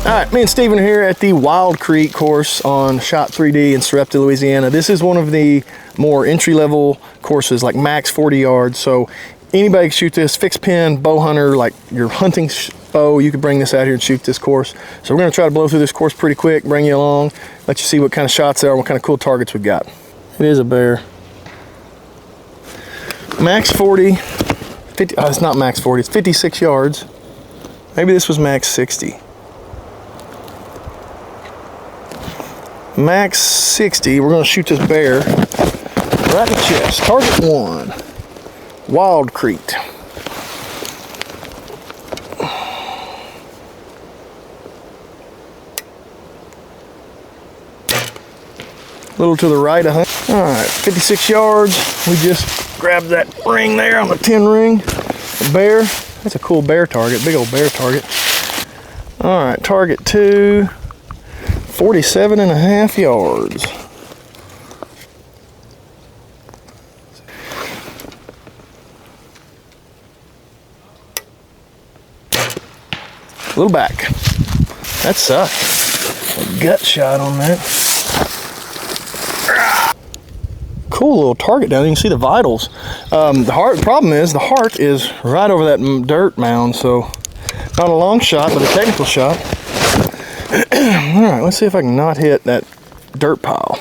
All right, me and Steven are here at the Wild Creek course on Shot 3D in Sarepta, Louisiana. This is one of the more entry-level courses, like max 40 yards. So anybody can shoot this, fixed pin, bow hunter, like your hunting bow, you could bring this out here and shoot this course. So we're gonna try to blow through this course pretty quick, bring you along, let you see what kind of shots there are, what kind of cool targets we've got. It is a bear. Max 40, 50, oh, it's not max 40, it's 56 yards. Maybe this was max 60. Max 60, we're gonna shoot this bear right in the chest. Target 1, Wild Creek. A little to the right, I think. All right, 56 yards. We just grabbed that ring there on the 10 ring. The bear, that's a cool bear target, big old bear target. All right, target 2. 47.5 yards. A little back. That sucked. A gut shot on that. Cool little target down there. You can see the vitals. The problem is the heart is right over that dirt mound, so not a long shot, but a technical shot. All right, let's see if I can not hit that dirt pile.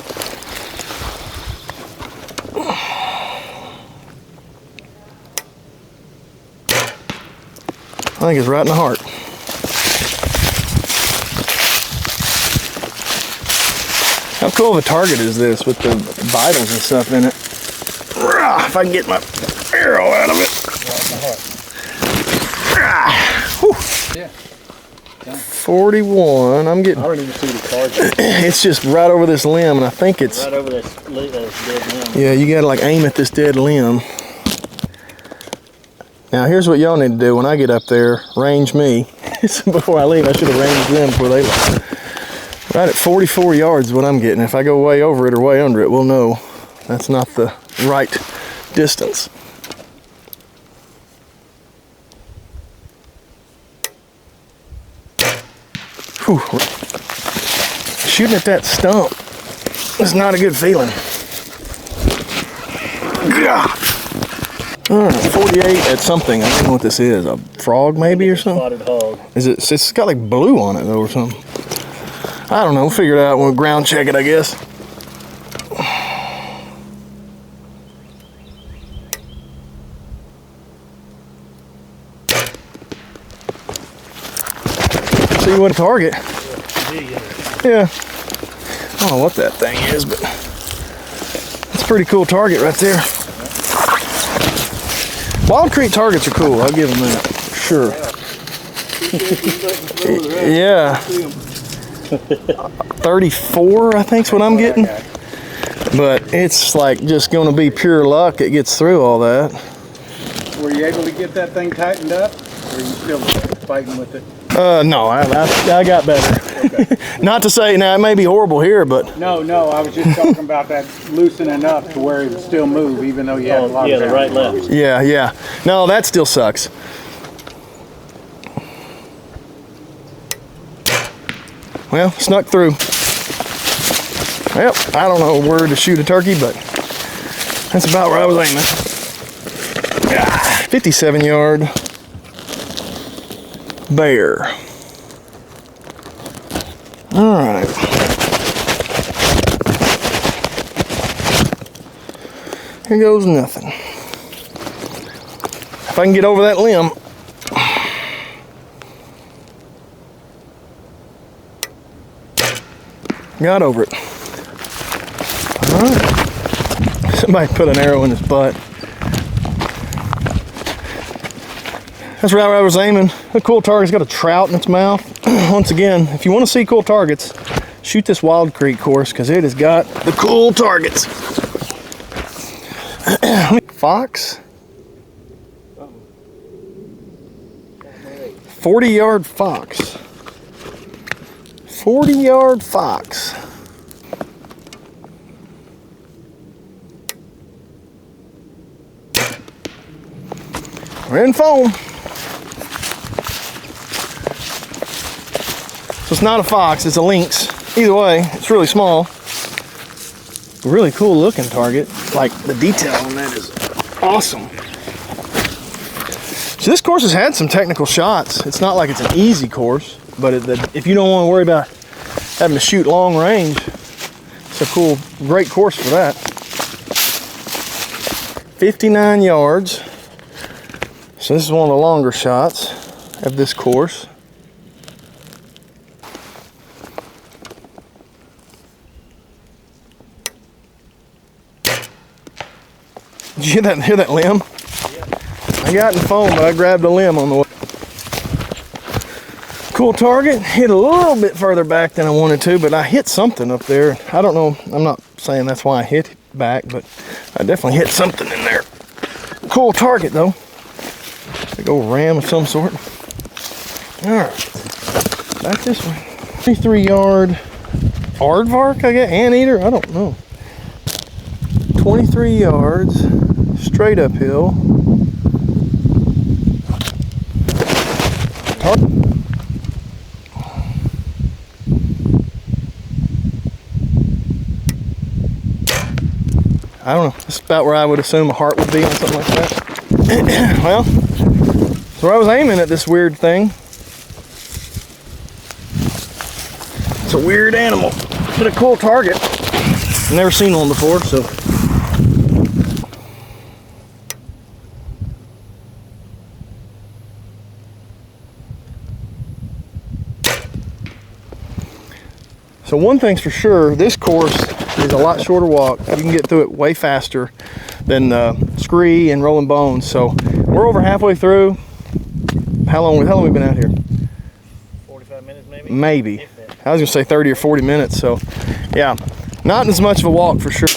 I think it's right in the heart. How cool of a target is this with the vitals and stuff in it? If I can get my arrow out of it. Yeah. 41. I'm getting. I don't even see the card. It's just right over this limb, and I think it's right over this dead limb. Yeah, you gotta like aim at this dead limb. Now here's what y'all need to do when I get up there. Range me. Before I leave, I should have ranged them before they left. Right at 44 yards is what I'm getting. If I go way over it or way under it, we'll know that's not the right distance. Whew. Shooting at that stump is not a good feeling. All right, 48 at something. I don't know what this is. A frog maybe or something? Spotted hog. Is it? It's got like blue on it though or something. I don't know. We'll figure it out. We'll ground check it, I guess. See what a target. Yeah. I don't know what that thing is, but it's a pretty cool target right there. Wild Creek targets are cool. I'll give them that. Sure. Yeah. 34, I think is what I'm getting. But it's like just going to be pure luck it gets through all that. Were you able to get that thing tightened up? Or are you still fighting with it? No, I got better. Okay. Not to say, now it may be horrible here, but... No, I was just talking about that loosening up to where it would still move, even though you have a lot of... Yeah, the right left. Yeah. No, that still sucks. Well, snuck through. Well, I don't know where to shoot a turkey, but that's about where I was aiming. 57 yard bear. All right. Here goes nothing. If I can get over that limb. Got over it. All right. Somebody put an arrow in his butt. That's right where I was aiming. A cool target's got a trout in its mouth. Once again, if you want to see cool targets, shoot this Wild Creek course because it has got the cool targets. Fox. 40-yard fox. 40-yard fox. We're in foam. So it's not a fox, it's a lynx. Either way, it's really small. Really cool looking target. Like the detail on that is awesome. So this course has had some technical shots. It's not like it's an easy course, but if you don't want to worry about having to shoot long range, it's a cool, great course for that. 59 yards. So this is one of the longer shots of this course. Did you hear that limb? Yeah. I got in foam, but I grabbed a limb on the way. Cool target. Hit a little bit further back than I wanted to, but I hit something up there. I don't know. I'm not saying that's why I hit back, but I definitely hit something in there. Cool target, though. Big old ram of some sort. All right. Back this way. 23-yard aardvark, I guess. Anteater? I don't know. 23 yards. Straight uphill. I don't know. This is about where I would assume a heart would be on something like that. Well, so I was aiming at this weird thing. It's a weird animal, but a cool target. I've never seen one before, so. So one thing's for sure, this course is a lot shorter walk. You can get through it way faster than Scree and Rolling Bones. So we're over halfway through. How long have we been out here? 45 minutes maybe? Maybe. I was gonna say 30 or 40 minutes, so yeah. Not as much of a walk for sure.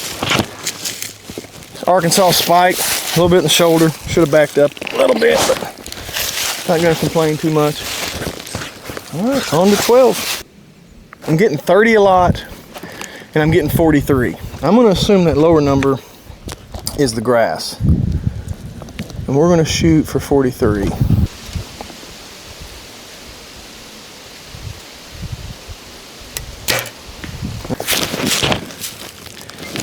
Arkansas spike, a little bit in the shoulder. Should have backed up a little bit, but not gonna complain too much. All right, on to 12. I'm getting 30 a lot, and I'm getting 43. I'm gonna assume that lower number is the grass. And we're gonna shoot for 43.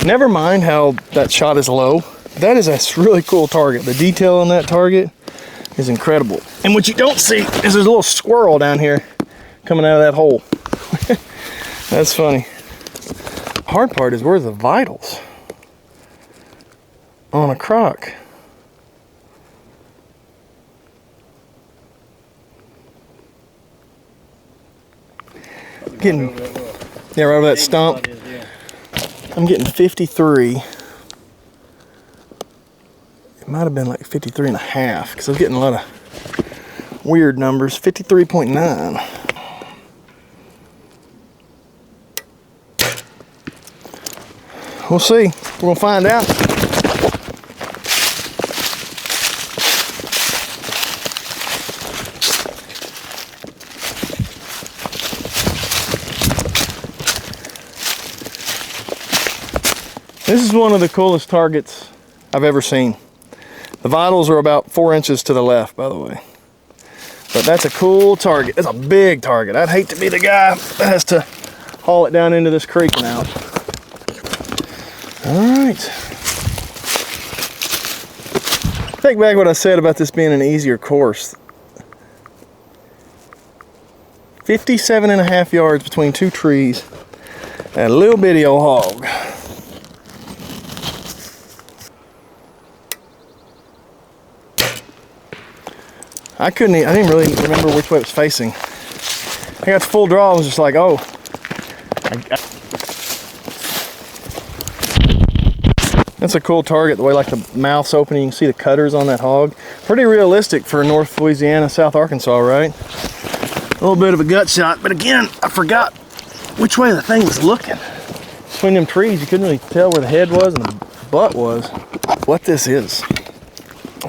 Never mind how that shot is low. That is a really cool target. The detail on that target is incredible. And what you don't see is there's a little squirrel down here coming out of that hole. That's funny. Hard part is where's the vitals on a croc? Getting, yeah, right over that stump. I'm getting 53. It might have been like 53 and a half because I was getting a lot of weird numbers. 53.9. We'll see. We're gonna find out. This is one of the coolest targets I've ever seen. The vitals are about 4 inches to the left, by the way. But that's a cool target. It's a big target. I'd hate to be the guy that has to haul it down into this creek and out. All right. Take back what I said about this being an easier course. 57.5 yards between two trees and a little bitty old hog. I didn't really remember which way it was facing. I got the full draw, I was just like, oh. That's a cool target, the way like the mouth's open, you can see the cutters on that hog. Pretty realistic for North Louisiana, South Arkansas, right? A little bit of a gut shot, but again, I forgot which way the thing was looking. Between them trees, you couldn't really tell where the head was and the butt was. What this is.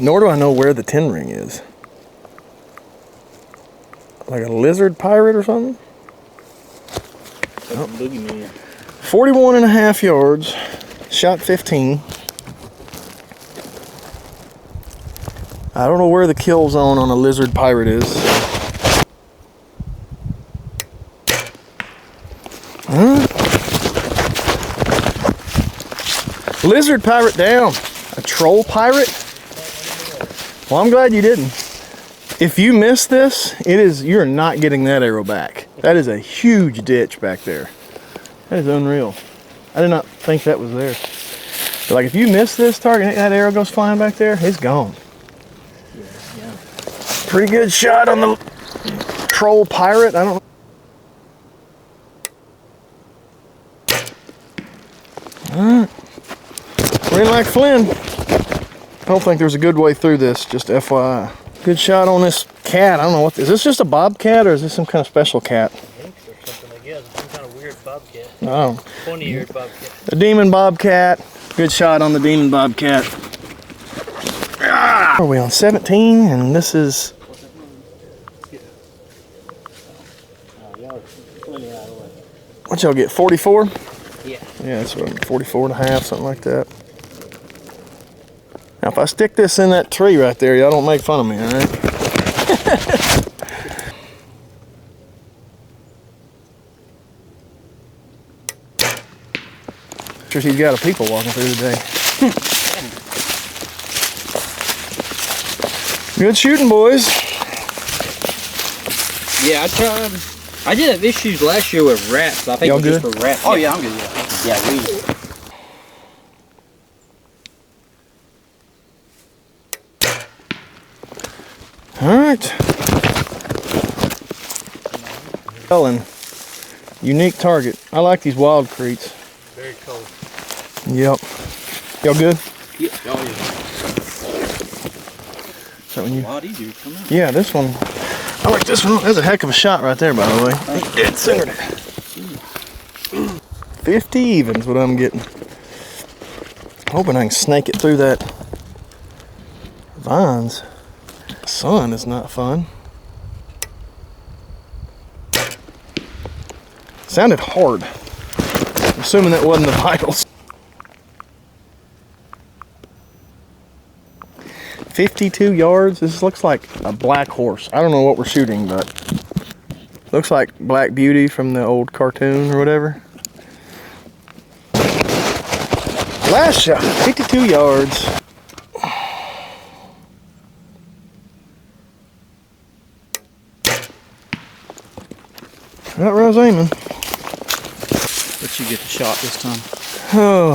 Nor do I know where the 10 ring is. Like a lizard pirate or something? Oh. 41.5 yards, shot 15. I don't know where the kill zone on a lizard pirate is. lizard pirate down. A troll pirate? Well, I'm glad you didn't. If you miss this, you're not getting that arrow back. That is a huge ditch back there. That is unreal. I did not think that was there. But like if you miss this target, that arrow goes flying back there, it's gone. Yeah. Pretty good shot on the troll pirate. I don't know. Alright. We're in like Flynn. I don't think there's a good way through this, just FYI. Good shot on this cat. I don't know what this is. This just a bobcat or is this some kind of special cat? I think so, something I guess. Some kind of weird bobcat. Oh. 20-eared bobcat. A demon bobcat. Good shot on the demon bobcat. Ah! Are we on 17? And this is. What y'all get? 44? Yeah. Yeah, that's what 44 and a half, something like that. Now, if I stick this in that tree right there, y'all don't make fun of me, all right? Sure, he's got a people walking through today. Good shooting, boys. Yeah, I tried. I did have issues last year with rats. I think Y'all it was good? just for rats. Oh yeah, I'm good. Yeah, we. All right. Ellen, unique target. I like these wild creeks. Very cold. Yep. Y'all good? Yeah. Oh, yeah. So when you, A lot easier to come out. yeah, this one. I like this one. That's a heck of a shot right there, by the way. Dead centered it. 50 even's what I'm getting. Hoping I can snake it through that vines. Sun is not fun. Sounded hard. I'm assuming that wasn't the vitals. 52 yards. This looks like a black horse. I don't know what we're shooting, but looks like Black Beauty from the old cartoon or whatever. Last shot, 52 yards. Right where I was aiming. Let you get the shot this time. Oh,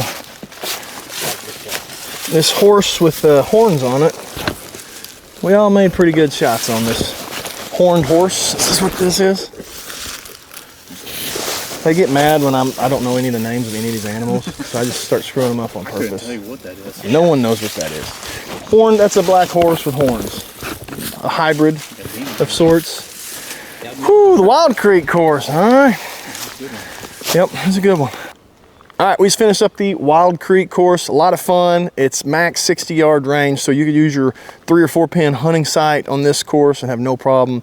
this horse with horns on it. We all made pretty good shots on this horned horse. This is what this is. They get mad when I don't know any of the names of any of these animals, so I just start screwing them up on purpose. Tell you what that is. No one knows what that is. Horn, that's a black horse with horns. A hybrid of sorts. Whew, the Wild Creek course, all right. Yep, that's a good one. All right, we just finished up the Wild Creek course. A lot of fun. It's max 60-yard range, so you could use your 3 or 4 pin hunting sight on this course and have no problem.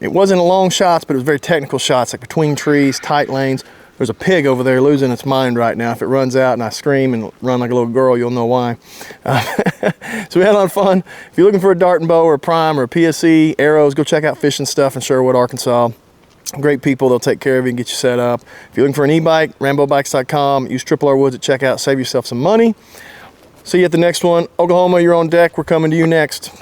It wasn't long shots, but it was very technical shots, like between trees, tight lanes. There's a pig over there losing its mind right now. If it runs out and I scream and run like a little girl, you'll know why. So we had a lot of fun. If you're looking for a dart and bow or a prime or a PSE, arrows, go check out Fishing Stuff in Sherwood, Arkansas. Great people, they'll take care of you and get you set up. If you're looking for an e-bike, RamboBikes.com, use RRR Woods at checkout, save yourself some money. See you at the next one. Oklahoma, you're on deck. We're coming to you next.